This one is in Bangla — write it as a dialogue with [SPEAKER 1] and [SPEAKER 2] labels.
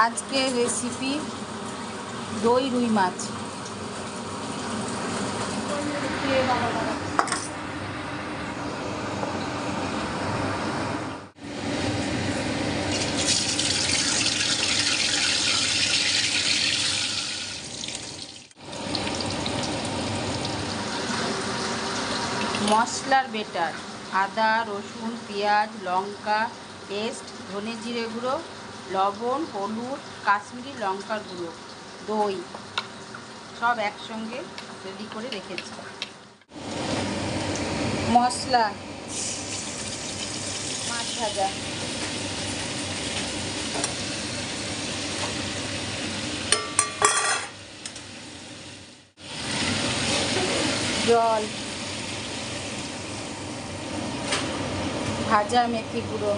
[SPEAKER 1] আজকের রেসিপি দই রুই মাছ। মশলার বেটার: আদা, রসুন, পেঁয়াজ, লঙ্কা পেস্ট, ধনে জিরে গুঁড়ো, লবণ, হলুদ, কাশ্মীরি লঙ্কার গুঁড়ো, দই সব একসঙ্গে রেডি করে রেখেছি। মশলা: মাছ ভাজা, জল, ভাজা মেথি গুঁড়ো,